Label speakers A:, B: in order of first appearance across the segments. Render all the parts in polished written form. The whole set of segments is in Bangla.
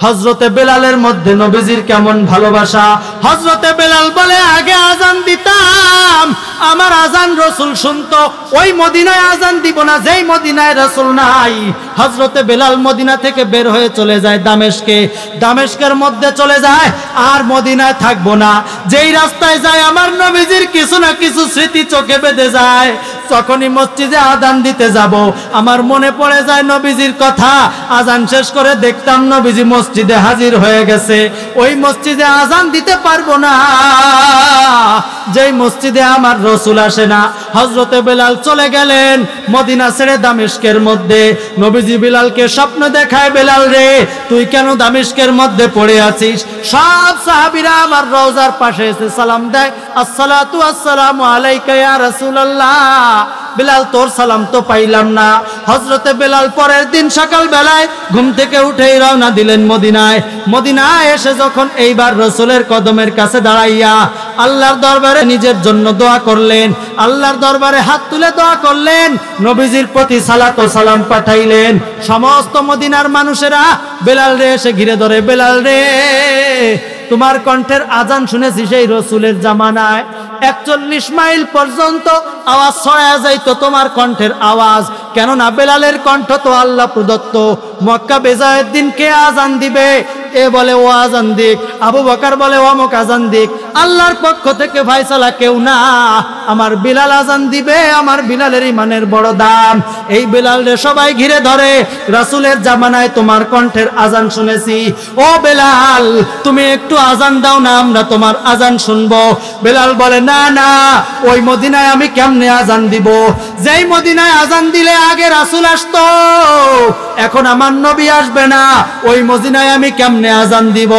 A: হযরতে বেলালের মধ্যে নবীজির কেমন ভালোবাসা। হযরতে বেলাল বলে, আগে আজান দিতাম, আমার আজান রাসূল শুনতো, ওই মদিনায় আজান দিব না যেই মদিনায় রাসূল নাই। হযরতে বেলাল মদিনা থেকে বের হয়ে চলে যায় দামেস্কে, দামেস্কের মধ্যে চলে যায়, আর মদিনায় থাকবো না। যেই রাস্তায় যায় আমার নবীজির কিছু না কিছু স্মৃতি চোখে বেঁধে যায়। যখনই মসজিদে আজান দিতে যাব আমার মনে পড়ে যায় নবীজির কথা। আজান শেষ করে দেখতাম নবীজি মসজিদে হাজির হয়ে গেছে। ওই মসজিদে আজান দিতে পারবো না যেই মসজিদে আমার রাসূল আসে না। হযরতে বেলাল চলে গেলেন মদিনা ছেড়ে দামেস্কের মধ্যে। নবীজি বেলালকে স্বপ্ন দেখায়, বেলাল রে তুই কেন দামেস্কের মধ্যে পড়ে আছিস? সব সাহাবীরা আমার রওজার পাশে এসে সালাম দেয়, আসসালাতু আসসালামু আলাইকা ইয়া রাসূলুল্লাহ। বেলাল তোর সালাম তো পাইলাম না। হযরতে বেলাল পরের দিন সকাল বেলায় ঘুম থেকে উঠেই রওনা দিলেন মদিনায়। মদিনায় এসে যখন এইবার রাসূলের কদমের কাছে দাঁড়াইয়া আল্লাহর দরবারে নিজের জন্য দোয়া করলেন, আল্লাহর দরবারে হাত তুলে দোয়া করলেন, নবীজির প্রতি সালাত ও সালাম পাঠাইলেন। সমস্ত মদিনার মানুষেরা বেলাল রে এসে ঘিরে ধরে, বেলাল রে তোমার কণ্ঠের আজান শুনেছি সেই রাসূলের জামানায় ৪১ মাইল পর্যন্ত আওয়াজ ছড়ায়া যাইতো তোমার কণ্ঠের আওয়াজ। কেননা বেলালের কণ্ঠ তো আল্লাহ প্রদত্ত। মক্কা বেজায়ের দিন কে আজান দিবে? এ বলে ও আজান দিক, আবু বকর বলে অমুক আজান দিক। আল্লাহর পক্ষ থেকে ফয়সালা কেউ না, আমার বিলাল আজান দিবে, আমার বিলালের ইমানের বড় দাম। এই বেলালরে সবাই ঘিরে ধরে, রাসূলের জামানায় তোমার কণ্ঠের আজান শুনেছি, ও বেলাল তুমি একটু আজান দাও না, আমরা তোমার আজান শুনবো। বেলাল বলে না না, ওই মদিনায় আমি কেমনে আজান দিব? যেই মদিনায় আজান দিলে আগে রাসূল আসতো, এখন আমার নবী আসবে না, ওই মদিনায় আমি কেমনে আজান দিব?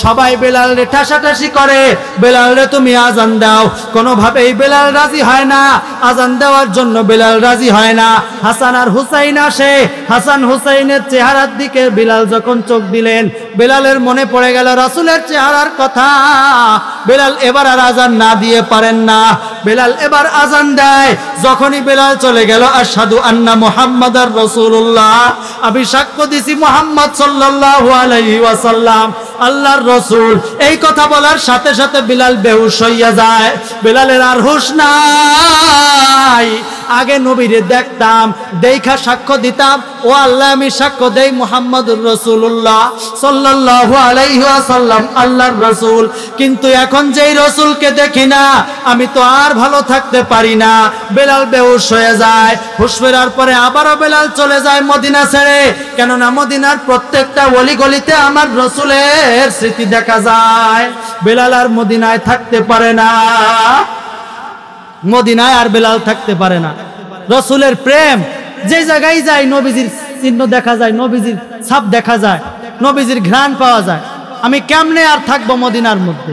A: সবাই বেলালরে ঠাসাঠাসি করে, বেলাল রে তুমি আজান দাও। কোনোভাবেই বেলাল রাজি হয় না, আজান দেওয়ার জন্য বেলাল রাজি হয় না। হাসান আর হুসাইন আসে, হাসান হুসাইনের চেহারার দিকে বেলাল যখন চোখ দিলেন, বেলালের মনে পড়ে গেল রাসূলের চেহারার কথা। বেলাল এবার আর আজান না দিয়ে পারেন না, বেলাল এবার আজান দেয়। যখনই বেলাল চলে গেল, আশহাদু আন্না মুহাম্মাদার রাসূলুল্লাহ, আমি সাক্ষ্য দিছি মুহাম্মদ সাল্লাল্লাহু আলাইহি ওয়াসাল্লাম আল্লাহর রাসূল। এই কথা বলার সাথে সাথে বেলাল বেহুশ হইয়া যায়। বেলালের আর হুঁশ নাই। আগে নবীরে দেখতাম, দেখা সাক্ষ্য দিতাম, ও আল্লাহ আমি সাক্ষ্য দেই মুহাম্মদুর রাসূলুল্লাহ সাল্লাল্লাহু আলাইহি ওয়াসাল্লাম আল্লাহর রাসূল। কিন্তু এখন যেই রাসূলকে দেখি না, আমি তো আর ভালো থাকতে পারি না। বেলাল বেহুশ হয়ে যায়। হুঁশ ফেরার পরে আবারও বেলাল চলে যায় মদিনা ছেড়ে। কেননা মদিনার প্রত্যেকটা অলিগলিতে আমার রাসূলের স্মৃতি দেখা যায়। বেলাল আর মদিনায় থাকতে পারে না, মদিনায় আর বেলাল থাকতে পারে না। রাসূলের প্রেম যে জায়গায় যায় নবীজির চিহ্ন দেখা যায়, নবীজির ছাপ দেখা যায়, নবীজির ঘ্রাণ পাওয়া যায়। আমি কেমনে আর থাকবো মদিনার মধ্যে?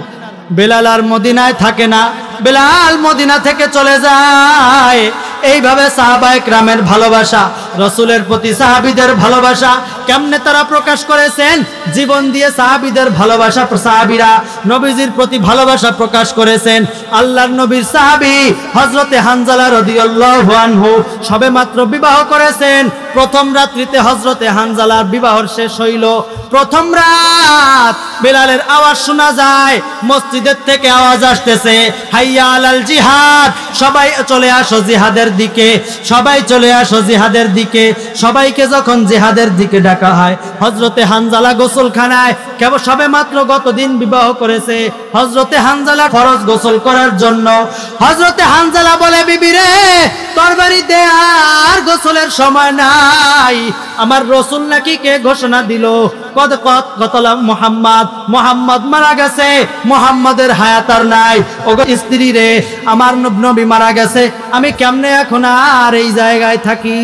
A: বেলাল আর মদিনায় থাকে না, বেলাল মদিনা থেকে চলে যায়। এইভাবে সাহাবায়ে কেরামের ভালোবাসা, রাসূলের প্রতি সাহাবীদের ভালোবাসা কেমনে তারা প্রকাশ করেছেন? জীবন দিয়ে সাহাবীদের ভালোবাসা, সাহাবীরা নবীজির প্রতি ভালোবাসা প্রকাশ করেছেন। আল্লাহর নবীর সাহাবী হযরতে হানজালা রাদিয়াল্লাহু আনহু সবেমাত্র বিবাহ করেছেন। প্রথম রাত্রিতে হযরতে হানজালার বিবাহ শেষ হইল। প্রথম রাত বেলালের আওয়াজ শোনা যায়, মসজিদের থেকে আওয়াজ আসতেছে, হাইয়া আলাল জিহাদ, সবাই চলে আসো জিহাদের দিকে, সবাই চলে আসো জিহাদের দিকে। সবাইকে যখন জিহাদের দিকে ডাকা হয়, হযরতে হানজালা গোসলখানায়, কেবল সবে মাত্র গতদিন বিবাহ করেছে। হযরতে হানজালা ফরজ গোসল করার জন্য, হযরতে হানজালা বলে, বিবি রে তরবারি দে, আর গোসলের সময় নাই। আমার রাসূল নাকি কে ঘোষণা দিল, কতলা মুহাম্মদ, মুহাম্মদ মারা গেছে, মুহাম্মাদের হায়াত আর নাই। ওগো স্ত্রী রে, আমার নবী মারা গেছে, আমি কেমনে এখন আর এই জায়গায় থাকি?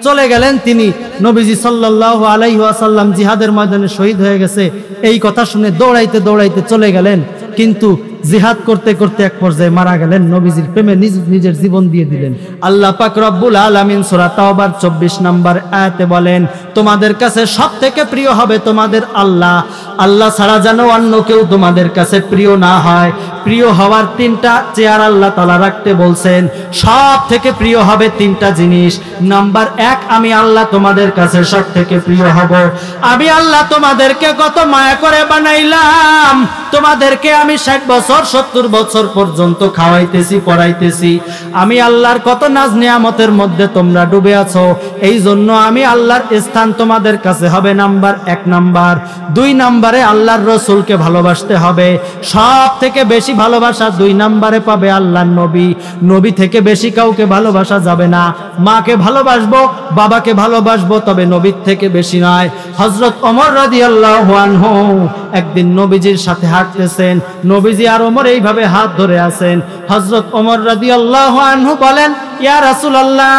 A: চলে গেলেন তিনি। নবীজি সাল্লাল্লাহু আলাইহি ওয়াসাল্লাম জিহাদের ময়দানে শহীদ হয়ে গেছে, এই কথা শুনে দৌড়াইতে দৌড়াইতে চলে গেলেন। কিন্তু জিহাদ করতে করতে এক পর্যায়ে মারা গেলেন, নবীজির প্রেমে নিজের জীবন দিয়ে দিলেন। আল্লাহ পাক রব্বুল আলামিন সূরা তাওবার 24 নম্বর আয়াতে বলেন, তোমাদের কাছে সবথেকে প্রিয় হবে তোমাদের আল্লাহ, আল্লাহ ছাড়া যেন অন্য কেউ তোমাদের কাছে প্রিয় না হয়। প্রিয় হওয়ার তিনটা চেয়ার আল্লাহ তাআলা রাখতে বলছেন। সব থেকে প্রিয় হবে তিনটা জিনিস। নাম্বার 1, আমি আল্লাহ তোমাদের কাছে সব থেকে প্রিয় হব। আমি আল্লাহ তোমাদেরকে কত মায়া করে বানাইলাম, তোমাদেরকে আমি 60 বছর 70 বছর পর্যন্ত খাওয়াইতেছি, পড়াইতেছি। আমি আল্লাহর কত নাজ নিয়ামতের মধ্যে তোমরা ডুবে আছো। এই জন্য আমি আল্লাহর স্থান তোমাদের কাছে হবে নাম্বার 1 নাম্বার। 2 নম্বরে আল্লাহর রসুলকে ভালোবাসতে হবে। সব থেকে বেশি ভালোবাসা 2 নম্বরে পাবে আল্লাহর নবী। নবী থেকে বেশি কাউকে ভালোবাসা যাবে না। মাকে ভালোবাসবো, বাবাকে ভালোবাসবো, তবে নবীর থেকে বেশি নয়। হযরত ওমর রাদিয়াল্লাহু আনহু একদিন নবীজির সাথে হাঁটতেছেন, নবীজি আর ওমর এইভাবে হাত ধরে আছেন। হযরত ওমর রাদিয়াল্লাহু আনহু বলেন, ইয়া রাসূলুল্লাহ,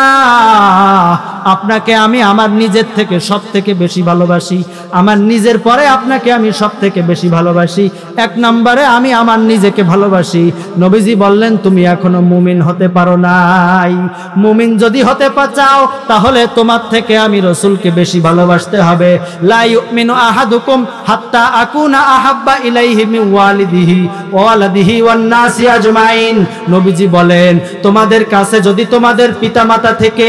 A: আপনাকে আমি আমার নিজের থেকে সব থেকে বেশি ভালোবাসি। আমার নিজের পরে আপনাকে আমি সব থেকে বেশি ভালোবাসি। 1 নম্বরে আমি আমার নিজেকে ভালোবাসি। নবীজি বললেন, তুমি এখনো মুমিন হতে পারো নাই। মুমিন যদি হতে চাও তাহলে তোমার থেকে আমি রাসূলকে বেশি ভালোবাসতে হবে। লা ইউমিনু আহাদুকুম হাত্তা আকুনা আহাব্বা ইলাইহি মিন ওয়ালিদিহি ওয়া ওয়ালাদিহি ওয়ান নাসি আজমাইন। নবীজি বলেন, তোমাদের কাছে যদি তোমাদের পিতামাতা থেকে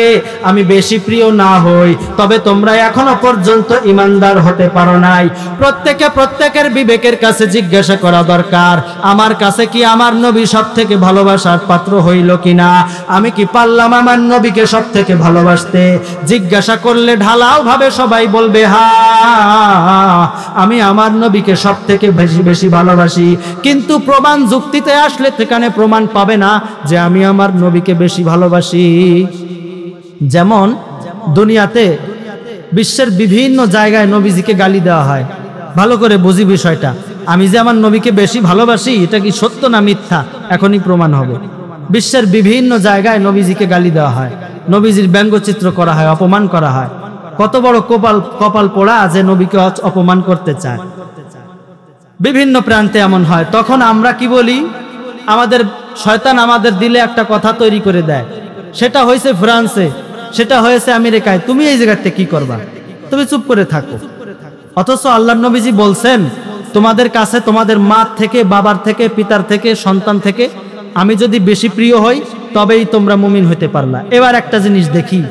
A: আমি বেশি প্রিয় না হই, তবে তোমরা এখনো পর্যন্ত ঈমানদার হতে পারো নাই। প্রত্যেকের বিবেকের কাছে জিজ্ঞাসা করা দরকার, আমার কাছে কি আমার নবী সব থেকে ভালোবাসার পাত্র হইল কিনা? আমি কি পারলাম আমার নবীকে সব থেকে ভালোবাসতে? জিজ্ঞাসা করলে ঢালাও ভাবে সবাই বলবে, হ্যাঁ, আমি আমার নবীকে সব থেকে বেশি ভালোবাসি। কিন্তু প্রমাণ যুক্তিতে আসলে সেখানে প্রমাণ পাবে না যে আমি আমার নবীকে বেশি ভালোবাসি। যেমন দুনিয়াতে বিশ্বের বিভিন্ন জায়গায় নবীজিকে গালি দেওয়া হয়। ভালো করে বুঝি বিষয়টা। আমি যে আমার নবীকে বেশি ভালোবাসি, এটা কি সত্য না মিথ্যা এখনই প্রমাণ হবে। বিশ্বের বিভিন্ন জায়গায় নবীজিকে গালি দেওয়া হয়, নবীজির ব্যঙ্গচিত্র করা হয়, অপমান করা হয়। কত বড় কপাল পোড়া যে নবীকে অপমান করতে চায়। বিভিন্ন প্রান্তে এমন হয়। তখন আমরা কি বলি? আমাদের শয়তান আমাদের দিলে একটা কথা তৈরি করে দেয়। সেটা হয়েছে ফ্রান্সে, সেটা হয়েছে আমেরিকায়। তুমি এই জায়গাতে কি করবা? তুমি চুপ করে থাকো। অথচ আল্লাহর নবীজি বলছেন, তোমাদের কাছে তোমাদের মা থেকে, বাবার থেকে, পিতার থেকে, সন্তান থেকে আমি যদি বেশি প্রিয় হই, তবেই তোমরা মুমিন হইতে পারলা। এবার একটা জিনিস দেখি,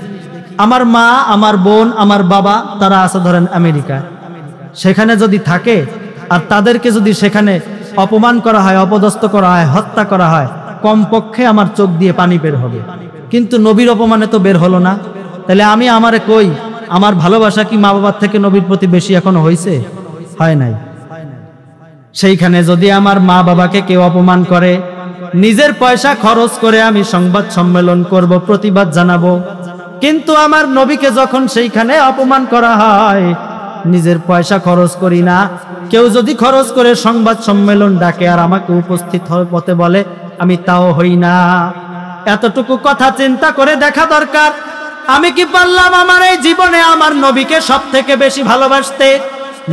A: আমার মা, আমার বোন, আমার বাবা, তারা আছে ধরেন আমেরিকায়। সেখানে যদি থাকে আর তাদেরকে যদি সেখানে অপমান করা হয়, অপদস্থ করা হয়, হত্যা করা হয়, কমপক্ষে আমার চোখ দিয়ে পানি বের হবে। কিন্তু নবীর অপমানে তো বের হলো না। তাহলে আমি আমারে কই, আমার ভালোবাসা কি মা বাবার থেকে নবীর প্রতি বেশি এখনো হয়েছে? হয় নাই। সেইখানে যদি আমার মা বাবাকে কেউ অপমান করে, নিজের পয়সা খরচ করে আমি সংবাদ সম্মেলন করব, প্রতিবাদ জানাবো। কিন্তু আমার নবীকে যখন সেইখানে অপমান করা হয়, নিজের পয়সা খরচ করি না। কেউ যদি খরচ করে সংবাদ সম্মেলন ডাকে আর আমাকে উপস্থিত হতে বলে, আমি তাও হই না। এতটুকু কথা চিন্তা করে দেখা দরকার, আমি কি পারলাম আমার এই জীবনে আমার নবীকে সব থেকে বেশি ভালোবাসতে?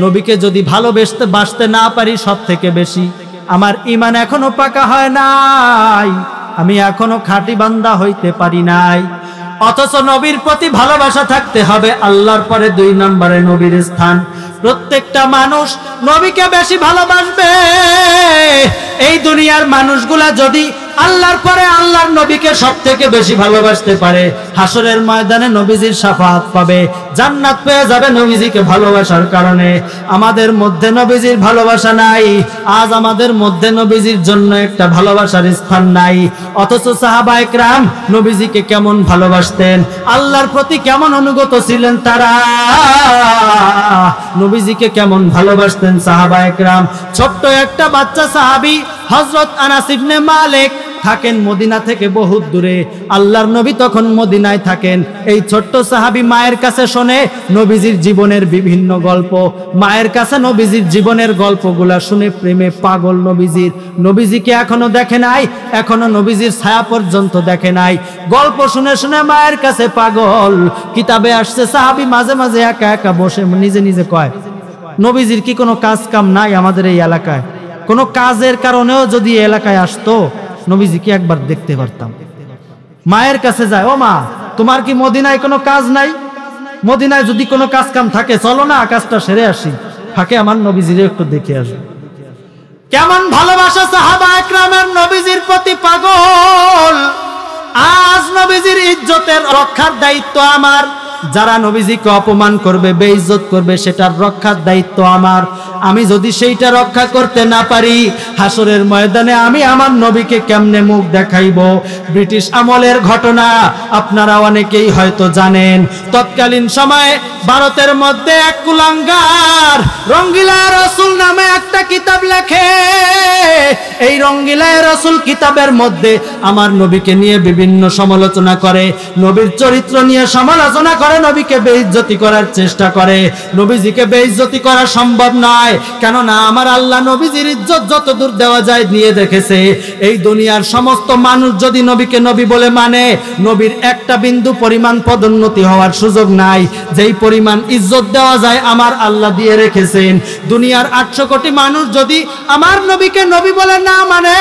A: নবীকে যদি ভালোবাসতে না পারি সব থেকে বেশি, আমার ঈমান এখনো পাকা হয় নাই, আমি এখনো খাঁটি বান্দা হইতে পারি নাই। অথচ নবীর প্রতি ভালোবাসা থাকতে হবে। আল্লাহর পরে 2 নম্বরে নবীর স্থান। প্রত্যেকটা মানুষ নবীকে বেশি ভালোবাসবে। এই দুনিয়ার মানুষগুলা যদি আল্লাহর পরে আল্লাহর নবীকে সব থেকে বেশি ভালোবাসতে পারে, হাসরের ময়দানে নবীজির শাফাআত পাবে, জান্নাত পেয়ে যাবে নবীজিকে ভালোবাসার কারণে। আমাদের মধ্যে নবীজির ভালোবাসা নাই। আজ আমাদের মধ্যে নবীজির জন্য একটা ভালোবাসার স্থান নাই। অথচ সাহাবায়ে কেরাম নবীজিকে কেমন ভালোবাসতেন, আল্লাহর প্রতি কেমন অনুগত ছিলেন তারা, নবীজিকে কেমন ভালোবাসতেন সাহাবায়ে কেরাম। ছোট্ট একটা বাচ্চা সাহাবী হযরত আনাস ইবনে মালিক থাকেন মদিনা থেকে বহুত দূরে। আল্লাহর নবী তখন মদিনায় থাকেন। এই ছোট্ট সাহাবী মায়ের কাছে শোনে নবীজির জীবনের বিভিন্ন গল্প। মায়ের কাছে নবীজির জীবনের গল্পগুলা শুনে প্রেমে পাগল নবীজির। নবীজিকে এখনো দেখে নাই, এখনো নবীজির ছায়া পর্যন্ত দেখে নাই। গল্প শুনে শুনে মায়ের কাছে পাগল। কিতাবে আসছে সাহাবী মাঝে মাঝে একা একা বসে নিজে নিজে কয়, নবীজির কি কোনো কাজ কাম নাই আমাদের এই এলাকায়? কোনো কাজের কারণেও যদি এলাকায় আসতো নবীজিকে একবার দেখতে পারতাম। মায়ের কাছে যায়, ও মা, তোমার কি মদিনায় কোনো কাজ নাই? মদিনায় যদি কোনো কাজ কাম থাকে চলো না, কাজটা সেরে আসি, ফাঁকে আমার নবীজিরে একটু দেখে আসবে। কেমন ভালোবাসা সাহাবা একরামের নবীজির প্রতি পাগল। আজ নবীজির ইজ্জতের রক্ষার দায়িত্ব আমার। যারা নবীজিকে অপমান করবে, বেইজ্জত করবে, সেটার রক্ষার দায়িত্ব আমার। আমি যদি সেইটা রক্ষা করতে না পারি, হাসরের ময়দানে আমি আমার নবীকে কেমনে মুখ দেখাইব? ব্রিটিশ আমলের ঘটনা আপনারা অনেকেই হয়তো জানেন। তৎকালীন সময়ে ভারতের মধ্যে এক কুলাঙ্গার রঙ্গিলা রাসূল নামে একটা কিতাব লেখে। এই রঙ্গিলা রাসূল কিতাবের মধ্যে আমার নবীকে নিয়ে বিভিন্ন সমালোচনা করে, নবীর চরিত্র নিয়ে সমালোচনা করে, নবীকে বেইজ্জতি করার চেষ্টা করে। নবীজিকে বেইজ্জতি করা সম্ভব নয়, কেননা আমার আল্লাহ নবীজির ইজ্জত যতদূর দেওয়া যায় নিয়ে রেখেছে। এই দুনিয়ার সমস্ত মানুষ যদি নবীকে নবী বলে মানে, নবীর একটা বিন্দু পরিমাণ পদোন্নতি হওয়ার সুযোগ নাই। যেই পরিমাণ ইজ্জত দেওয়া যায় আমার আল্লাহ দিয়ে রেখেছেন। দুনিয়ার 800 কোটি মানুষ যদি আমার নবীকে নবী বলে না মানে,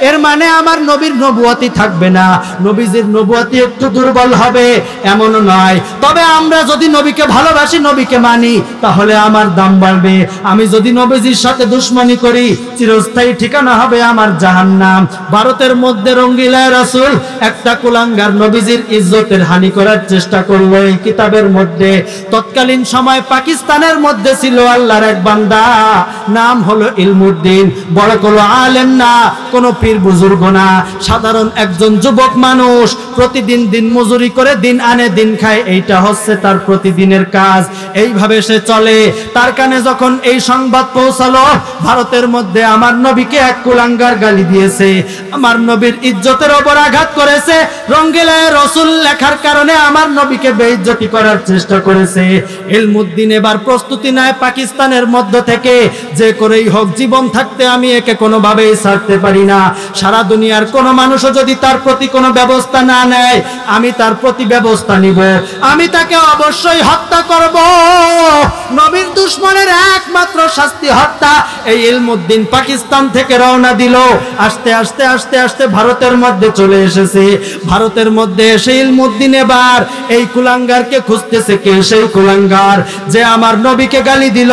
A: এর মানে আমার নবীর নবুয়তি থাকবে না, নবীজির নবুয়তি একটু দুর্বল হবে, এমনও নয়। তবে আমরা যদি নবীকে ভালোবাসি, নবীকে মানি, তাহলে আমার দাম বাড়বে। আমি যদি নবীজির সাথে দুশমনি করি, চিরস্থায়ী ঠিকানা হবে আমার জাহান্নাম। ভারতের মধ্যে রঙ্গিলা রাসূল একটা কুলাঙ্গার নবীজির ইজ্জতের হানি করার চেষ্টা করলো এই কিতাবের মধ্যে। তৎকালীন সময় পাকিস্তানের মধ্যে ছিল আল্লাহর এক বান্দা, নাম হলো ইলমুদ্দিন। বড় কোনো আলেম না, কোনো পীর বুজুর্গ না, সাধারণ একজন যুবক মানুষ। প্রতিদিন দিন মজুরি করে দিন আনে দিন খায়, এইটা হচ্ছে তার প্রতিদিনের কাজ। এইভাবে সে চলে। তার কানে যখন এই সংবাদ পৌঁছালো ভারতের মধ্যে আমার নবীকে এক কুলাঙ্গার গালি দিয়েছে, আমার নবীর ইজ্জতের ওপর আঘাত করেছে, রঙ্গিলা রাসূল লেখার কারণে আমার নবীকে বেইজ্জতি করার চেষ্টা করেছে, ইলমুদ্দিন এবার প্রস্তুতি নেয় পাকিস্তানের মধ্য থেকে, যে করেই হোক জীবন থাকতে আমি একে কোনোভাবেই ছাড়তে পারি না। সারা দুনিয়ার কোনো মানুষও যদি তার প্রতি কোনো ব্যবস্থা না নেয়, আমি তার প্রতি ব্যবস্থা নিব, আমি তাকে অবশ্যই হত্যা করব। নবীর দুশমনের একমাত্র শাস্তি হত্যা। এই ইলমুদ্দিন পাকিস্তান থেকে রওনা দিল। আস্তে আস্তে আস্তে আস্তে ভারতের মধ্যে চলে এসেছে। ভারতের মধ্যে এসে ইলমুদ্দিন এবার এই কুলাঙ্গারকে খুঁজতেছে। কে সেই কুলাঙ্গার যে আমার নবীকে গালি দিল,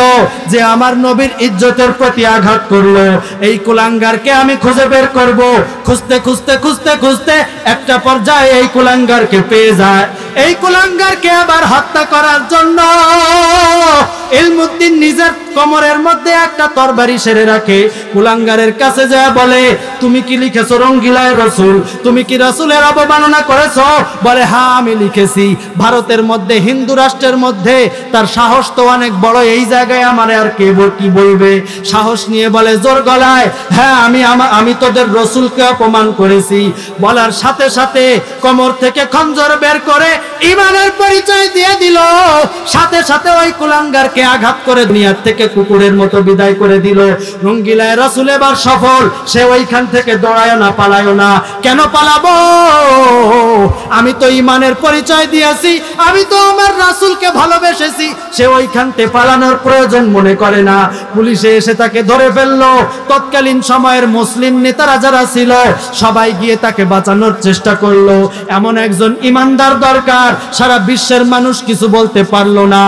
A: যে আমার নবীর ইজ্জতের প্রতি আঘাত করলো? এই কুলাঙ্গারকে আমি খুঁজে বের করব। খুঁজতে খুঁজতে খুঁজতে খুঁজতে একটা পর্যায়ে এই কুলাঙ্গারকে পেয়ে যায়। এই কুলাঙ্গারকে আবার হত্যা করার জন্য ইলমুদ্দিন নিজের কোমরের মধ্যে একটা তরবারি সেরে রাখে। কুলাঙ্গারের কাছে যায় বলে, তুমি কি লিখেছো রঙ্গিলা রাসূল? তুমি কি রাসূলের অবমাননা করেছো? বলে, হ্যাঁ আমি লিখেছি। ভারতের মধ্যে, হিন্দু রাষ্ট্রের মধ্যে তার সাহস তো অনেক বড়, এই জায়গায় আমার আর কে কি বলবে? সাহস নিয়ে বলে জোর গলায়, হ্যাঁ আমি তোদের রাসূলকে অপমান করেছি। বলার সাথে সাথে কোমর থেকে খঞ্জর বের করে ঈমানের পরিচয় দিয়ে দিল। সাথে সাথে ওই কুলাঙ্গারকে আঘাত করে দুনিয়ার থেকে কুকুরের মতো বিদায় করে দিল। রঙ্গিলা রাসূল এবার সফল। সে ওইখান থেকে দৌড়ায় না, পালায় না। কেন পালাবো? আমি তো ঈমানের পরিচয় দিয়েছি, আমি তো আমার রাসূলকে ভালোবেসেছি। সে ওইখান থেকে পালানোর প্রয়োজন মনে করে না। পুলিশে এসে তাকে ধরে ফেললো। তৎকালীন সময়ের মুসলিম নেতারা যারা ছিল সবাই গিয়ে তাকে বাঁচানোর চেষ্টা করলো। এমন একজন ইমানদার দরকার। সারা বিশ্বের মানুষ কিছু বলতে পারলো না,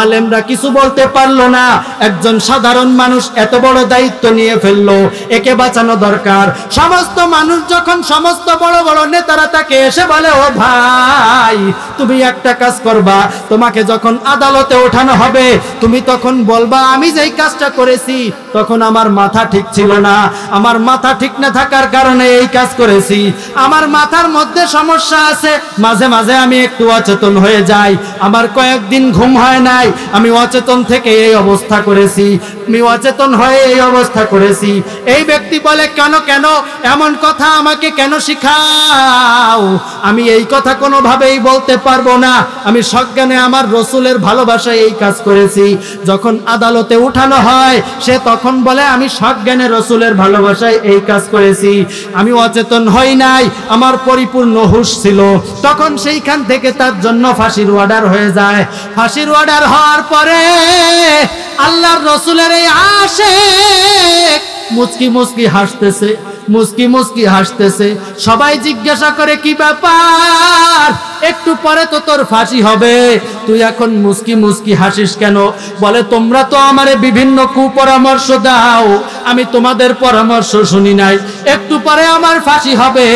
A: আলেমরা কিছু বলতে পারলো না। একজন সাধারণ মানুষ এত বড় দায়িত্ব নিয়ে ফেললো, একে বাঁচানো দরকার। সমস্ত মানুষ যখন, সমস্ত বড় বড় নেতারা তাকে এসে বলে, ও ভাই তুমি একটা কাজ করবা, তোমাকে যখন আদালতে ওঠানো হবে তুমি তখন বলবা আমি যেই কাজটা করেছি তখন আমার মাথা ঠিক ছিল না, আমার মাথা ঠিক না থাকার কারণে এই কাজ করেছি, আমার মাথার মধ্যে সমস্যা আছে, মাঝে মাঝে আমি একটু অচেতন হয়ে যাই, আমার কয়েকদিন ঘুম হয় নাই, আমি অচেতন থেকে এই অবস্থা করেছি, আমি অচেতন হয়ে এই অবস্থা করেছি। এই ব্যক্তি বলে, কেন কেন এমন কথা আমাকে কেন শিখাও? আমি এই কথা কোনোভাবেই বলতে পারবো না, আমি সজ্ঞানে আমার রসুলের ভালোবাসায় এই কাজ করেছি। যখন আদালতে উঠানো হয় সে তখন বলে আমি সজ্ঞানে রসুলের ভালোবাসায় এই কাজ করেছি, আমি অচেতন হই নাই, আমার পরিপূর্ণ হুঁশ ছিল। তখন সেইখান থেকে তার জন্য ফাঁসির অর্ডার হয়ে যায়। ফাঁসির অর্ডার হওয়ার পরে আল্লাহর রসুলের এই আশিক মুচকি মুচকি হাসতেছে, মুচকি মুচকি হাসতেছে। সবাই জিজ্ঞাসা করে কি ব্যাপার, একটু পরে তো তোর ফাঁসি হবে, তুই এখন মুচকি মুচকি হাসিস কেন? বলে তোমরা তো আমারে বিভিন্ন কুপরামর্শ দাও, আমি তোমাদের পরামর্শ শুনি নাই, একটু পরে আমার ফাঁসি হবে।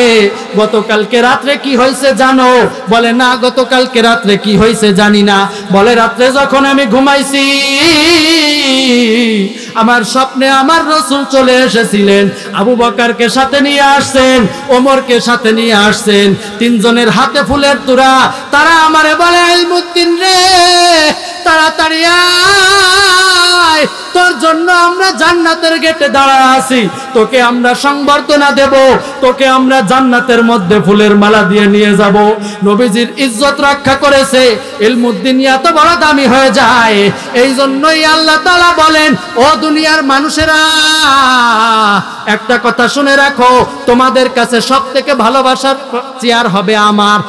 A: গতকালকে রাত্রে কি হয়েছে জানো? বলে না, গতকালকে রাত্রে কি হয়েছে জানি না। বলে রাত্রে যখন আমি ঘুমাইছি আমার স্বপ্নে আমার রাসূল চলে এসেছিলেন, আবু বকরকে সাথে নিয়ে আসছেন, ওমরকে সাথে নিয়ে আসছেন, তিনজনের হাতে ফুলের তোড়া। তারা আমারে বলে ইলমুদ্দিন রে তাড়াতাড়ি আয়, তোর জন্য আমরা জান্নাতের গেটে দাঁড়ায় আছি, তোকে আমরা সংবর্ধনা দেব, তোকে আমরা জান্নাতের মধ্যে ফুলের মালা দিয়ে নিয়ে যাব। নবীজির ইজ্জত রক্ষা করেছে, ইলমুদ্দিন এত বড় দামি হয়ে যায়। এই জন্যই আল্লাহ তাআলা বলেন, ও দুনিয়ার মানুষেরা একটা কথা শুনে রাখো, তোমাদের কাছে সবথেকে ভালোবাসার চেয়ার হবে আমার।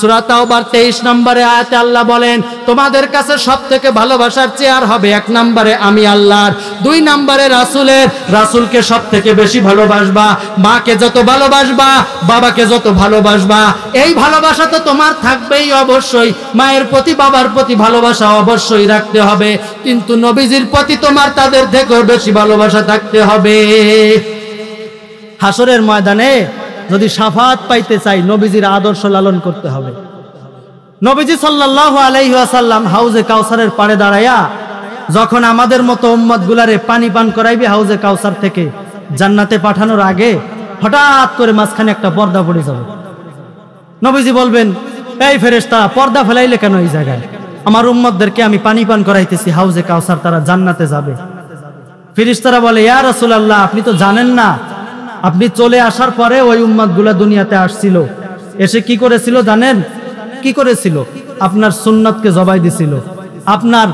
A: সূরা তাওবার 23 নম্বরে আয়াতে আল্লাহ বলেন, তোমাদের কাছে সবথেকে ভালোবাসার চেয়ার হবে 1 নম্বরে আমি আল্লাহর, 2 নম্বরে রাসূলের। রাসূলকে সবথেকে বেশি ভালোবাসবা, মাকে যত ভালোবাসবা, বাবাকে যত ভালোবাসবা। এই ভালোবাসা তো তোমার থাকবেই অবশ্যই, মায়ের প্রতি বাবার প্রতি ভালোবাসা অবশ্যই রাখতে হবে, কিন্তু নবীজির প্রতি তোমার তাদের থেকেও বেশি ভালোবাসা থাকতে হবে। হাসরের ময়দানে যদি শাফাত পাইতে চাই, নবীজির আদর্শ লালন করতে হবে। নবীজি সাল্লাল্লাহু আলাইহি ওয়াসাল্লাম হাউজে কাউসারের পাড়ে দাঁড়ায়া যখন আমাদের মতো উম্মত গুলারে পানি পান করাইবে হাউজে কাউসার থেকে, জান্নাতে পাঠানোর আগে হঠাৎ করে মাঝখানে একটা পর্দা পড়ে যাবে। নবীজি বলবেন, এই ফেরেশতা পর্দা ফেলাইলে কেন এই জায়গায়? আমার উম্মতদেরকে আমি পানি পান করাইতেছি হাউজে কাউসার, তারা জান্নাতে যাবে। ফেরেশতারা বলে, ইয়া রাসূলুল্লাহ আপনি তো জানেন না, আপনি চলে আসার পরে ওই উম্মতগুলা দুনিয়াতে আসছিল, এসে কি করেছিল জানেন? কি করেছিল? আপনার সুন্নাতকে জবাই দিছিল, আপনার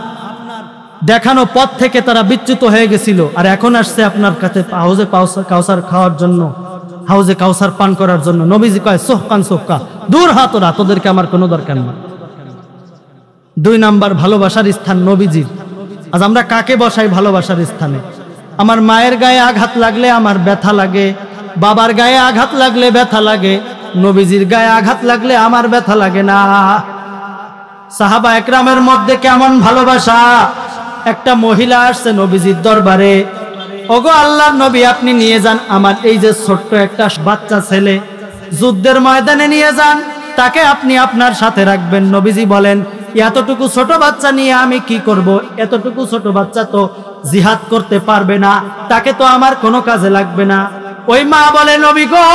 A: দেখানো পথ থেকে তারা বিচ্যুত হয়ে গেছিল, আর এখন আসছে আপনার কাছে হাউজে কাউসার খাওয়ার জন্য, হাউজে কাউসার পান করার জন্য। নবীজি কয়, সোহকান সোহকা, দূর হ তোরা, তোদেরকে আমার কোনো দরকার নেই। 2 নাম্বার ভালোবাসার স্থান নবীজির। আজ আমরা কাকে বসাই ভালোবাসার স্থানে? আমার মায়ের গায়ে আঘাত লাগলে আমার ব্যথা লাগে, বাবার গায়ে আঘাত লাগলে ব্যথা লাগে, নবীজির গায়ে আঘাত লাগলে আমার ব্যথা লাগে না। সাহাবা একরামের মধ্যে কেমন ভালোবাসা! একটা মহিলা আসছে নবীজির দরবারে, ওগো আল্লাহর নবী আপনি নিয়ে যান আমার এই যে ছোট্ট একটা বাচ্চা ছেলে, যুদ্ধের ময়দানে নিয়ে যান, তাকে আপনি আপনার সাথে রাখবেন। নবীজি বলেন, এতটুকু ছোট বাচ্চা নিয়ে আমি কি করব? এতটুকু ছোট বাচ্চা তো জিহাদ করতে পারবে না, তাকে তো আমার কোনো কাজে লাগবে না। ওই মা বলে, নবী গো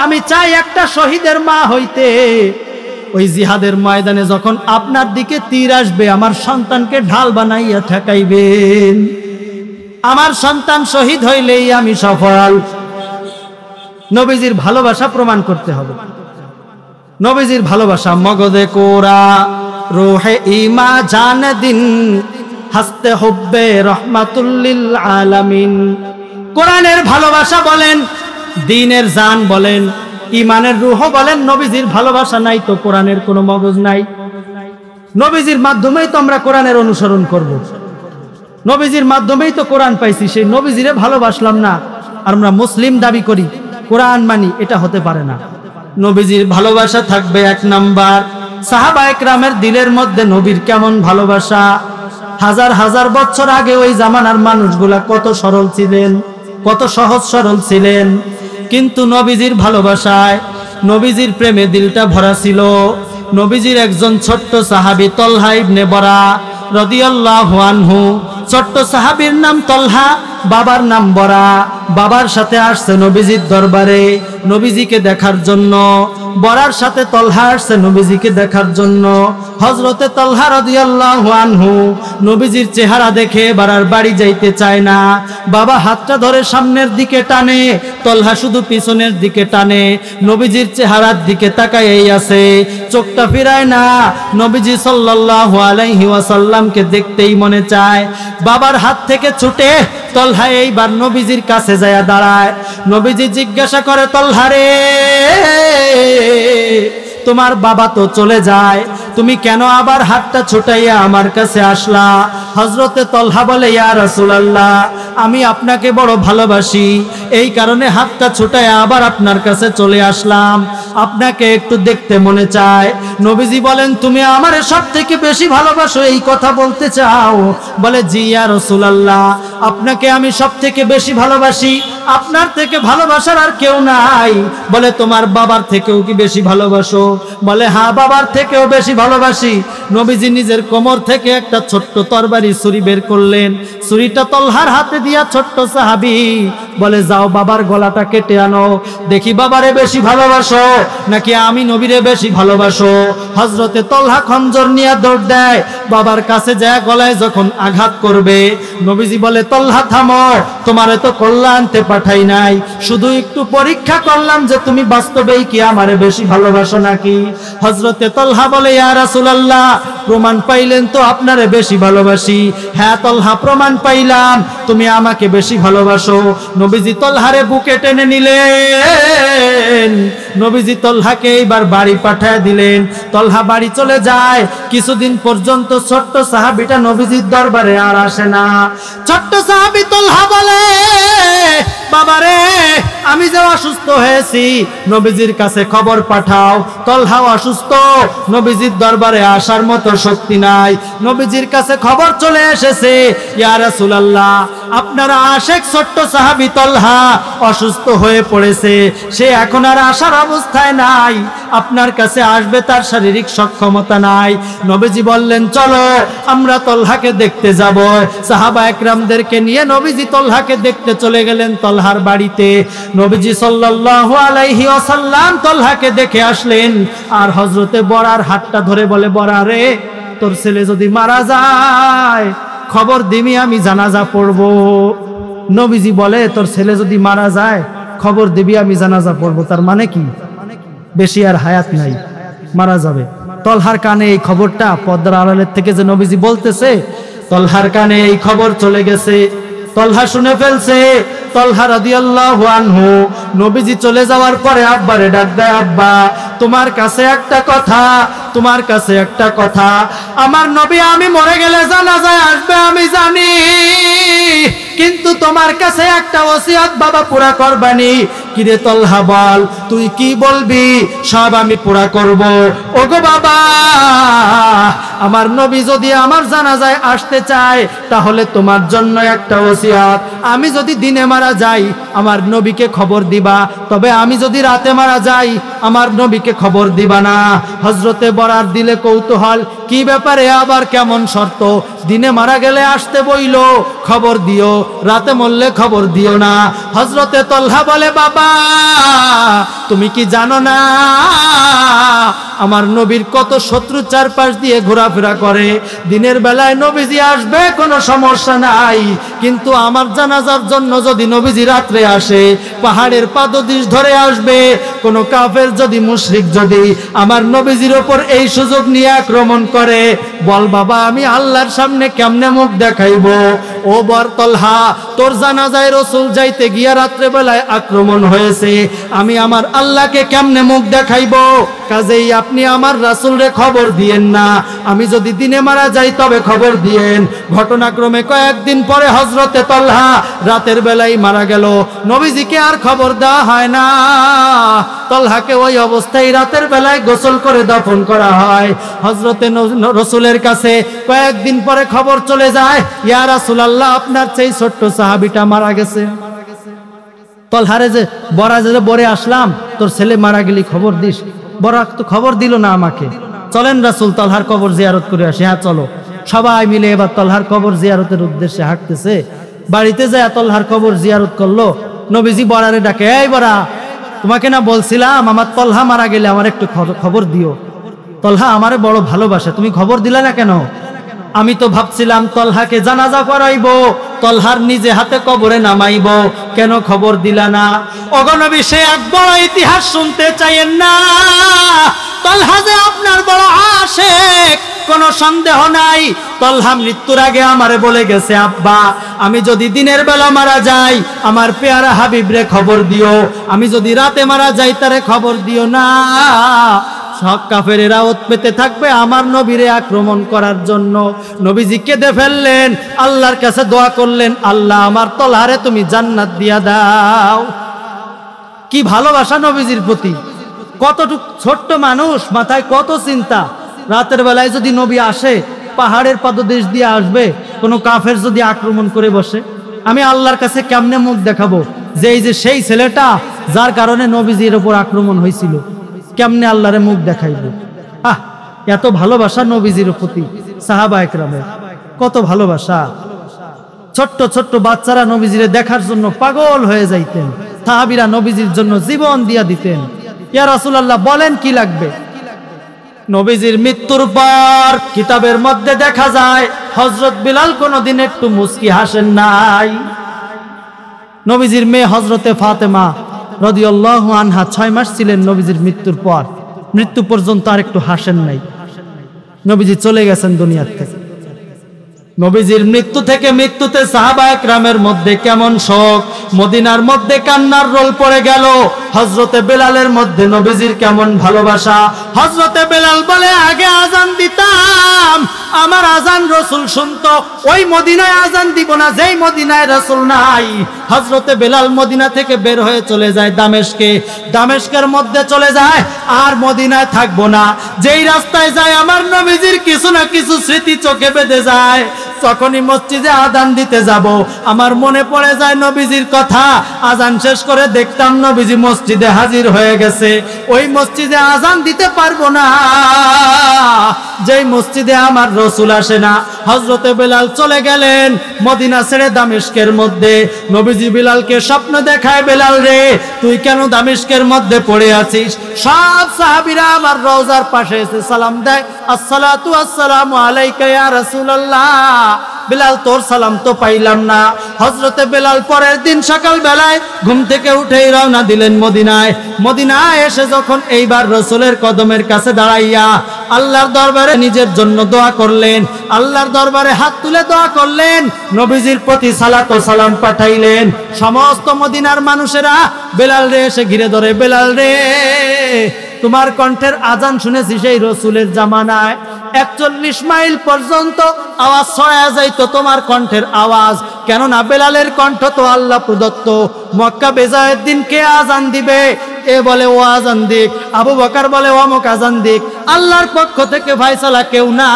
A: আমি চাই একটা শহীদের মা হইতে, ওই জিহাদের ময়দানে যখন আপনার দিকে তীর আসবে আমার সন্তানকে ঢাল বানাইয়া ঠেকাইবেন, আমার সন্তান শহীদ হইলেই আমি সফল। নবীজির ভালোবাসা প্রমাণ করতে হবে। নবীজির ভালোবাসা মগজে কোরা, রোহে ইমা জান দিন, হাসতে হুব্বে রহমাতুল লিল আলামিন। কোরআনের ভালোবাসা বলেন, দ্বীনের জান বলেন, ইমানের রূহ বলেন, নবীজির ভালোবাসা নাই তো কোরআনের কোনো মগজ নাই। নবীজির মাধ্যমেই তো আমরা কোরআনের অনুসরণ করব, নবীজির মাধ্যমেই তো কোরআন পাইছি, সেই নবীজিরে ভালোবাসলাম না আর আমরা মুসলিম দাবি করি, কোরআন মানি, এটা হতে পারে না। নবীজির ভালোবাসা থাকবে 1 নাম্বার। সাহাবা একরামের দিলের মধ্যে নবীর কেমন ভালোবাসা! হাজার হাজার বছর আগে ওই জামানার মানুষগুলা কত সরল ছিলেন, কত সহজ সরল ছিলেন, কিন্তু নবীজির ভালোবাসায়, নবীজির প্রেমে দিলটা ভরা ছিল। নবীজির একজন ছোট্ট সাহাবী তলহা ইবনে বরা রাদিয়াল্লাহু আনহু, ছোট্ট সাহাবীর নাম তলহা, বাবার নাম বরা। বাবার সাথে আসছে নবীজির দরবারে নবীজিকে দেখার জন্য, বরার সাথে তলহা আসছে নবীজিকে দেখার জন্য। হযরতে তলহা রাদিয়াল্লাহু আনহু নবীজির চেহারা দেখে বাড়ার বাড়ি যাইতে চায় না, বাবা হাতটা ধরে সামনের দিকে টানে, তলহা শুধু পিছনের দিকে টানে, নবীজির চেহারার দিকে তাকায়ই আছে, চোখটা ফিরায় না। নবীজি সাল্লাল্লাহু আলাইহি ওয়াসাল্লামকে দেখতেই মনে চায়। বাবার হাত থেকে ছুটে তলহা এইবার নবীজির কাছে যায় দাঁড়ায়। নবীজি জিজ্ঞাসা করে, তলহা রে তোমার বাবা তো চলে যায়, তুমি কেন আবার হাতটা ছোটাইয়া আমার কাছে আসলা? হযরতে তলহা বলে, ইয়া রাসূলুল্লাহ, আমি আপনাকে বড় ভালোবাসি, এই কারণে হাতটা ছোটাইয়া আবার আপনার কাছে চলে আসলাম, আপনাকে একটু দেখতে মনে চায়। নবীজি বলেন, তুমি আমারে সবথেকে বেশি ভালোবাসো, এই কথা বলতে চাও? বলে, জি ইয়া রাসূলুল্লাহ, আপনাকে আমি সবথেকে বেশি ভালোবাসি, আপনার থেকে ভালোবাসার আর কেউ নাই। বলে, তোমার বাবার থেকেও কি বেশি ভালোবাসো? বলে, হ্যাঁ, বাবার থেকেও বেশি ভালোবাসি। নবীজি নিজের কোমর থেকে একটা ছোট্ট তরবারি ছুরি বের করলেন, ছুরিটা তলহার হাতে দিয়া ছোট্ট সাহাবী বলে, যাও বাবার গলাটা কেটে আনো, দেখি বাবারে বেশি ভালোবাসো নাকি আমি নবীরে বেশি ভালোবাসো। হযরতে তলহা খঞ্জর নিয়ে দৌড় দেয়, বাবার কাছে যায়, গলায় যখন আঘাত করবে, নবীজি বলে, তলহা থামো, তোমারে তো কল্যাণতে পাঠাই নাই, শুধু একটু পরীক্ষা করলাম যে তুমি বাস্তবেই কি আমারে বেশি ভালোবাসো নাকি। হযরতে তলহা বলে, ইয়া রাসূলুল্লাহ, প্রমাণ পাইলেন তো আপনারে বেশি ভালোবাসি? হ্যাঁ তলহা, প্রমাণ পাইলাম তুমি আমাকে বেশি ভালোবাসো। নবীজি তলহারে বুকে টেনে নিলেন, নবীজি তলহাকে এইবার বাড়ি পাঠায় দিলেন। তলহা বাড়ি চলে যায়। কিছুদিন পর্যন্ত ছোট্ট সাহাবীটা নবীজির দরবারে আর আসে না। ছোট্ট সাহাবী তলহা বলে, বাবারে, আমি যে অসুস্থ হয়েছি, নবীজির কাছে খবর পাঠাও। তলহাও অসুস্থ, নবীজির দরবারে আসার মতো শক্তি নাই। নবীজির কাছে খবর চলে এসেছে, ইয়া রাসূলুল্লাহ, আপনারা আশেক ছোট্ট সাহাবী তলহা অসুস্থ হয়ে পড়েছে, সে এখন আর আসার অবস্থায় নাই, আপনার কাছে আসবে তার শারীরিক সক্ষমতা নাই। নবীজি বললেন, চলো আমরা তলহাকে দেখতে যাব। সাহাবা একরামদেরকে নিয়ে নবীজি তলহাকে দেখতে চলে গেলেন তলহার বাড়িতে। নবীজি সাল্লাল্লাহু আলাইহি ওয়াসাল্লাম তলহাকে দেখে আসলেন, আর হযরতে বরার হাতটা ধরে বলে, বরা রে, তোর ছেলে যদি মারা যায় খবর দিবি, আমি জানাজা পড়ব। নবীজি বলে, তোর ছেলে যদি মারা যায় খবর দিবি, আমি জানাজা পড়ব। তার মানে কি? বেশি আর হায়াত নাই, মারা যাবে। তলহার কানে এই খবরটা, পর্দার আড়ালের থেকে যে নবীজি বলতেছে, তলহার কানে এই খবর চলে গেছে। তলহা শুনে ফেলছে। তলহা রাদিয়াল্লাহু আনহু নবীজি চলে যাওয়ার পরে আব্বারে ডাক দেয়, আব্বা, তোমার কাছে একটা কথা, তোমার কাছে একটা কথা। আমার নবী আমি মরে গেলে জানাজায় আসবে আমি জানি, কিন্তু তোমার কাছে একটা ওসিয়ত বাবা পুরা করবানি। কিরে তলহা, বল, তুই কি বলবি? সব আমি পুরা করব। ওগো বাবা, আমার নবী যদি আমার জানাজায় আসতে চায় তাহলে তোমার জন্য একটা ওসিয়ত, আমি যদি দিনে মারা যাই আমার নবীকে খবর দিবা, তবে আমি যদি রাতে মারা যাই আমার নবীকে খবর দিবা না। হযরতে বরার দিলে কৌতূহল, কি ব্যাপারে আবার কেমন শর্ত? দিনে মারা গেলে আসতে বইল, খবর দিও, রাতে মরলে খবর দিও না। হযরতে তলহা বলে, বাবা তুমি কি জানো না আমার নবীর কত শত্রু চারপাশ দিয়ে ঘোরাফেরা করে? দিনের বেলায় নবীজি আসবে কোনো সমস্যা নাই, কিন্তু আমার জানাজার জন্য যদি নবীজি রাত্রে আসে, পাহাড়ের পাদদেশ ধরে আসবে, কোনো কাফের যদি, মুশরিক যদি আমার নবীজির ওপর এই সুযোগ নিয়ে আক্রমণ করে, বল বাবা আমি আল্লাহর সামনে কেমনে মুখ দেখাইব? ও বর তলহা, তোর জানাজায় রাসূল যাইতে গিয়া রাত্রে বেলায় আক্রমণ হয়েছে, আমি আমার আল্লাহকে কেমনে মুখ দেখাইব? কাজেই আপনি আমার রাসূলরে খবর দিয়েন না, আমি যদি দিনে মারা যাই তবে খবর দিয়েন। ঘটনাক্রমে কয়েকদিন পরে হযরতে তলহা রাতের বেলায় মারা গেল, নবীজিকে আর খবর দেওয়া হয় না। তলহাকে ওই অবস্থায় রাতের বেলায় গোসল করে দাফন করা হয়। হযরতে রাসূলের কাছে কয়েকদিন পরে খবর চলে যায়, ইয়া রাসূলুল্লাহ, আপনার সেই ছোট্ট সাহাবীটা মারা গেছে। তলহারে যে বরা যে বরে আসলাম, তোর ছেলে মারা গেলি খবর দিস। বরা তো খবর দিল না আমাকে। চলেন রাসূল তলহার কবর জিয়ারত করে আসি। হ্যাঁ চলো। সবাই মিলে এবার তলহার কবর জিয়ারতের উদ্দেশ্যে হাঁটতেছে। বাড়িতে যায় তলহার কবর জিয়ারত করলো। নবীজি বরারে ডাকে, এই বরা, তোমাকে না বলছিলাম আমার তলহা মারা গেলে আমার একটু খবর দিও। তলহা আমারে বড় ভালোবাসে, তুমি খবর দিলে না কেন? আমি তো ভাবছিলাম তলহাকে জানাজা করাইবো, তলহার নিজে হাতে কবরে নামাইবো, কেন খবর দিলা না? ওগো নবী, সে এক বড় ইতিহাস শুনতে চাইেন না। তলহা যে আপনার বড় আশিক, কোনো সন্দেহ নাই। তলহা মৃত্যুর আগে আমারে বলে গেছে, আব্বা আমি যদি দিনের বেলা মারা যাই আমার পেয়ারা হাবিবরে খবর দিও, আমি যদি রাতে মারা যাই তারে খবর দিও না। সব কাফেরেরা ওত পেতে থাকবে আমার নবীরে আক্রমণ করার জন্য। নবীজি কেঁদে ফেললেন, আল্লাহর কাছে দোয়া করলেন, আল্লাহ আমার তলহারে তুমি জান্নাত দিয়া দাও। কি ভালোবাসা নবীজির প্রতি, কতটুক ছোট্ট মানুষ, মাথায় কত চিন্তা। রাতের বেলায় যদি নবী আসে, পাহাড়ের পাদদেশ দিয়ে আসবে, কোনো কাফের যদি আক্রমণ করে বসে, আমি আল্লাহর কাছে কেমনে মুখ দেখাবো যে এই যে সেই ছেলেটা যার কারণে নবীজির উপর আক্রমণ হয়েছিল, কেমনে আল্লাহরে মুখ দেখাইব। এত ভালোবাসা নবীজির প্রতি সাহাবা একরামের, কত ভালোবাসা। ছোট্ট ছোট্ট বাচ্চারা নবীজিরে দেখার জন্য পাগল হয়ে যাইতেন, সাহাবীরা নবীজির জন্য জীবন দিয়া দিতেন। ইয়া রাসূলুল্লাহ বলেন কি লাগবে? নবীজির মৃত্যুর পর কিতাবের মধ্যে দেখা যায় হযরত বিলাল কোনদিন একটু মুস্কি হাসেন নাই। নবীজির মেয়ে হযরতে ফাতেমা রাদিয়াল্লাহু আনহা 6 মাস ছিলেন নবীজির মৃত্যুর পর, মৃত্যু পর্যন্ত আর একটু হাসেন নাই। নবীজি চলে গেছেন দুনিয়ার থেকে। নবীজির মৃত্যু থেকে মৃত্যুতে সাহাবা একরামের মধ্যে কেমন শোক, মদিনার মধ্যে কান্নার রোল পড়ে গেল। হযরতে বেলালের মধ্যে নবীজির কেমন ভালোবাসা। হযরতে বেলাল বলে, আগে আজান দিতাম, আমার আজান রাসূল শুনতো, ওই মদিনায় আজান দিব না যেই মদিনায় রাসূল নাই। হযরতে বেলাল মদিনা থেকে বের হয়ে চলে যায় দামেস্কে, দামেস্কের মধ্যে চলে যায়, আর মদিনায় থাকবো না। যেই রাস্তায় যায় আমার নবীজির কিছু না কিছু স্মৃতি চোখে বেঁধে যায়। তখনই মসজিদে আজান দিতে যাব, আমার মনে পড়ে যায় নবীজির কথা। আজান শেষ করে দেখতাম নবীজি মসজিদে হাজির হয়ে গেছে। ওই মসজিদে আজান দিতে পারবো না যেই মসজিদে আমার রাসূল আসে না। হযরতে বেলাল চলে গেলেন মদিনা ছেড়ে দামেস্কের মধ্যে। নবীজি বিলালকে স্বপ্ন দেখায়, বেলাল রে তুই কেন দামেস্কের মধ্যে পড়ে আছিস? সব সাহাবীরা আমার রওজার পাশে এসে সালাম দেয়, আসসালাতু আসসালামু আলাইকা ইয়া রাসূলুল্লাহ। বেলাল তোর সালাম তো পাইলাম না। হযরতে বেলাল পরের দিন সকাল বেলায় ঘুম থেকে উঠেই রওনা দিলেন মদিনায়। মদিনায় এসে যখন এইবার রাসূলের কদমের কাছে দাঁড়াইয়া আল্লাহর দরবারে নিজের জন্য দোয়া করলেন, আল্লাহর দরবারে হাত তুলে দোয়া করলেন, নবীজির প্রতি সালাত ও সালাম পাঠাইলেন। সমস্ত মদিনার মানুষেরা বেলাল রে এসে ঘিরে ধরে, বেলাল রে তোমার কণ্ঠের আজান শুনেছি সেই রাসূলের জামানায়, 41 মাইল পর্যন্ত আওয়াজ ছড়ায় যাইতো তোমার কণ্ঠের আওয়াজ। কেননা বেলালের কণ্ঠ তো আল্লাহ প্রদত্ত। মক্কা বেজায়ের দিন কে আজান দিবে? এ বলে ও আজান দিক, আবু বকর বলে ও অমুক আজান দিক। আল্লাহর পক্ষ থেকে ফয়সালা কেউ না,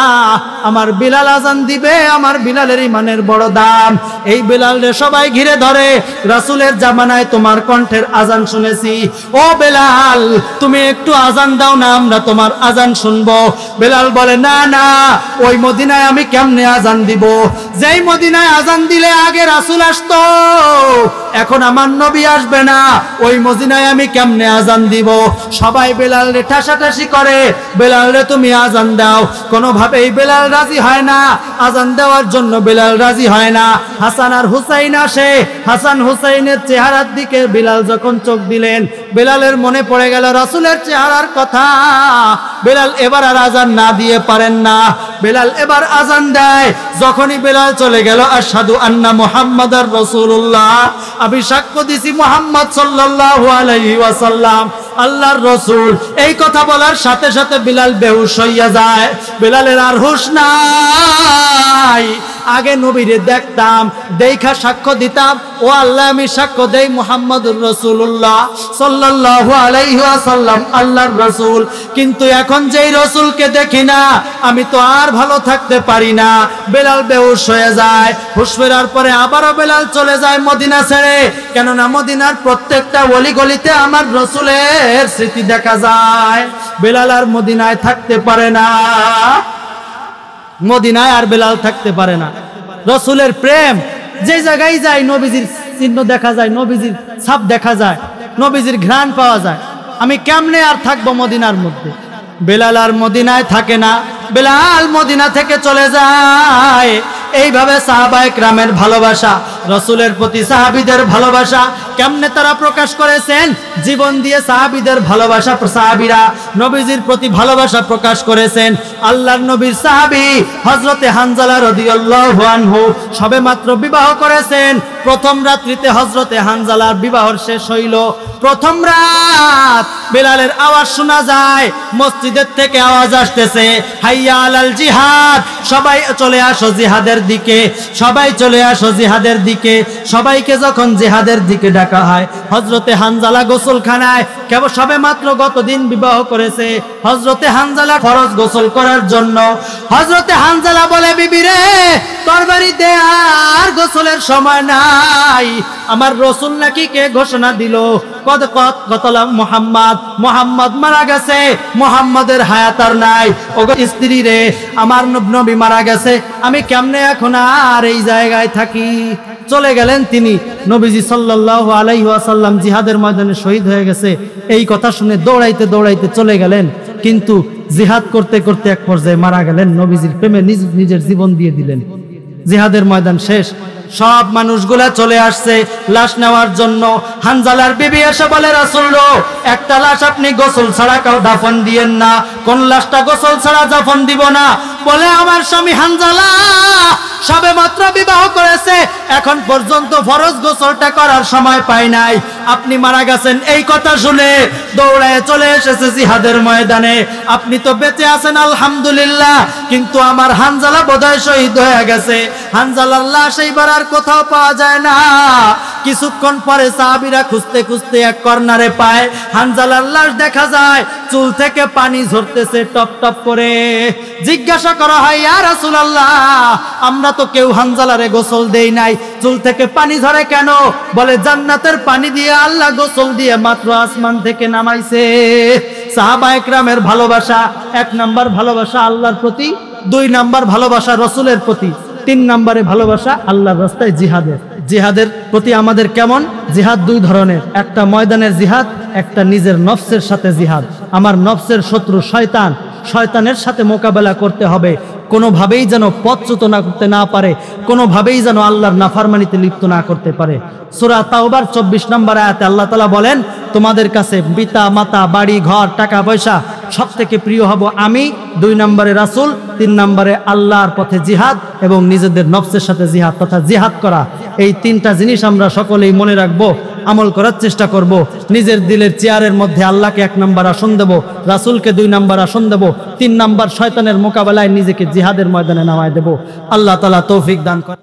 A: আমার বিলাল আজান দিবে, আমার বিলালের ইমানের বড় দাম। এই বিলাল রে সবাই ঘিরে ধরে, রাসূলের জামানায় তোমার কণ্ঠের আজান শুনেছি, ও বেলাল তুমি একটু আজান দাও না, আমরা তোমার আজান শুনবো। বেলাল বলে না না, ওই মদিনায় আমি কেমনে আজান দিব? যেই মদিনায় আজান দিলে আগে রাসূল আসতো, এখন আমার নবী আসবে না, ওই মদিনায় আমি কেমনে আজান দিব? সবাই বেলাল রে ঠাসাঠাসি করে, বেলাল রে তুমি আজান দাও। কোনোভাবেই বেলাল রাজি হয় না, আজান দেওয়ার জন্য বেলাল রাজি হয় না। হাসান আর হুসাইন আসে, হাসান হুসাইনের চেহারার দিকে বেলাল যখন চোখ দিলেন, বেলালের মনে পড়ে গেল রাসূলের চেহারার কথা। বেলাল এবার আর আজান না দিয়ে পারেন না, বেলাল এবার আজান দেয়। যখনই বেলাল চলে গেল, আশহাদু আন্না মুহাম্মাদার রাসূলুল্লাহ, আমি সাক্ষ্য দিছি মুহাম্মদ সাল্লাল্লাহু আলাইহি ওয়াসাল্লাম আল্লাহর রাসূল। এই কথা বলার সাথে সাথে বেলাল বেহুশ হইয়া যায়। বেলালের আর হুঁশ নাই। আগে নবীরে দেখতাম, দেখা সাক্ষ্য দিতাম, ও আল্লাহ আমি সাক্ষ্য দেই মুহাম্মদুর রাসূলুল্লাহ সাল্লাল্লাহু আলাইহি ওয়াসাল্লাম আল্লাহর রাসূল। কিন্তু এখন যেই রাসূলকে দেখি না, আমি তো আর ভালো থাকতে পারি না। বেলাল বেহুশ হয়ে যায়। হুঁশ ফেরার পরে আবারও বেলাল চলে যায় মদিনা ছেড়ে। কেননা মদিনার প্রত্যেকটা অলি গলিতে আমার রাসূলের স্মৃতি দেখা যায়। বেলাল আর মদিনায় থাকতে পারে না, মদিনায় আর বেলাল থাকতে পারে না। রাসূলের প্রেম যে জায়গায় যায় নবীজির চিহ্ন দেখা যায়, নবীজির ছাপ দেখা যায়, নবীজির ঘ্রাণ পাওয়া যায়। আমি কেমনে আর থাকবো মদিনার মধ্যে? বেলাল আর মদিনায় থাকে না, বেলাল মদিনা থেকে চলে যায়। এইভাবে সাহাবায়ে কেরামের ভালোবাসা রাসূলের প্রতি সাহাবীদের ভালোবাসা কেমনে তারা প্রকাশ করেছেন? জীবন দিয়ে সাহাবীদের ভালোবাসা, সাহাবীরা নবীজির প্রতি ভালোবাসা প্রকাশ করেছেন। আল্লাহর নবীর সাহাবী হযরতে হানজালা রাদিয়াল্লাহু আনহু সবেমাত্র বিবাহ করেছেন। প্রথম রাত্রিতে হযরতে হানজালার বিবাহ শেষ হইল। প্রথম রাত বেলালের আওয়াজ শোনা যায়, মসজিদের থেকে আওয়াজ আসতেছে, হাইয়া আলাল জিহাদ, সবাই চলে আসো জিহাদের দিকে, সবাই চলে আসো জিহাদের দিকে। সবাইকে যখন জিহাদের দিকে ডাকা হয়, হযরতে হানজালা গোসলখানায়, কেবল সবেমাত্র গতদিন বিবাহ করেছে। হযরতে হানজালা ফরজ গোসল করার জন্য হযরতে হানজালা বলে, বিবি রে তোর বাড়িতে আর গোসলের সময় নাই। আমার রাসূল নাকি কে ঘোষণা দিল, কতলা মুহাম্মদ মারা গেছে, মুহাম্মাদের হায়াত আর নাই। ওগো স্ত্রী রে, আমার নবী মারা গেছে, আমি কেমনে এখন আর এই জায়গায় থাকি? চলে গেলেন তিনি। নবীজি সাল্লাল্লাহু আলাইহি ওয়াসাল্লাম জিহাদের ময়দানে শহীদ হয়ে গেছে, এই কথা শুনে দৌড়াইতে দৌড়াইতে চলে গেলেন। কিন্তু জিহাদ করতে করতে এক পর্যায়ে মারা গেলেন। নবীজির প্রেমে নিজের জীবন দিয়ে দিলেন। জিহাদের ময়দান শেষ, সব মানুষগুলা চলে আসছে লাশ নেওয়ার জন্য। হানজালার বিবি এসে বলে, রাসূল গো, একটা লাশ আপনি গোসল ছাড়া কাউ দাফন দিয়েন না। কোন লাশটা গোসল ছাড়া দাফন দিব না? বলে, আমার স্বামী হানজালা সবেমাত্র বিবাহ করেছে, এখন পর্যন্ত ফরজ গোসলটা করার সময় পায় নাই। আপনি মারা গেছেন। এই কথা শুনে দৌড়ায় চলে এসেছে জিহাদের ময়দানে। আপনি তো বেঁচে আছেন আলহামদুলিল্লাহ, কিন্তু আমার হানজালা বোধহয় শহীদ হয়ে গেছে। হানজালার লাশ এইবার আর কোথাও পাওয়া যায় না। কিছুক্ষণ পরে সাহাবীরা খুঁজতে খুঁজতে এক কর্নারে পায় হানজালার লাশ দেখা যায়, চুল থেকে পানি ঝরতেছে টপ টপ করে। জিজ্ঞাসা করা হয়, ইয়া রাসূলুল্লাহ, আমরা তো কেউ হানজালারে গোসল দেই নাই, চুল থেকে পানি ঝরে কেন? বলে, জান্নাতের পানি দিয়ে আল্লাহ গোসল দিয়ে মাত্র আসমান থেকে নামাইছে। সাহাবা একরামের ভালোবাসা, 1 নাম্বার ভালোবাসা আল্লাহর প্রতি, 2 নাম্বার ভালোবাসা রাসূলের প্রতি, 3 নাম্বারে ভালোবাসা আল্লাহর রাস্তায় জিহাদের। জিহাদের প্রতি আমাদের কেমন? জিহাদ 2 ধরনের, একটা ময়দানের জিহাদ, একটা নিজের নফসের সাথে জিহাদ। আমার নফসের শত্রু শয়তান, শয়তানের সাথে মোকাবেলা করতে হবে। কোনোভাবেই যেন পথচ্যুত না করতে না পারে, কোনোভাবেই যেন আল্লাহর নাফরমানিতে লিপ্ত না করতে পারে। সূরা তাওবার 24 নম্বর আয়াতে আল্লাহ তাআলা বলেন, তোমাদের কাছে পিতা মাতা বাড়ি ঘর টাকা পয়সা সব থেকে প্রিয় হব আমি, 2 নম্বরে রাসূল, 3 নম্বরে আল্লাহর পথে জিহাদ এবং নিজেদের নফসের সাথে জিহাদ তথা জিহাদ করা। এই 3টা জিনিস আমরা সকলেই মনে রাখবো, আমল করার চেষ্টা করব। নিজের দিলের চেয়ারের মধ্যে আল্লাহকে 1 নম্বর আসন দেব, রাসূলকে 2 নম্বর আসন দেব, 3 নম্বর শয়তানের মোকাবেলায় নিজেকে জিহাদের ময়দানে নামায় দেব। আল্লাহ তাআলা তৌফিক দান করেন।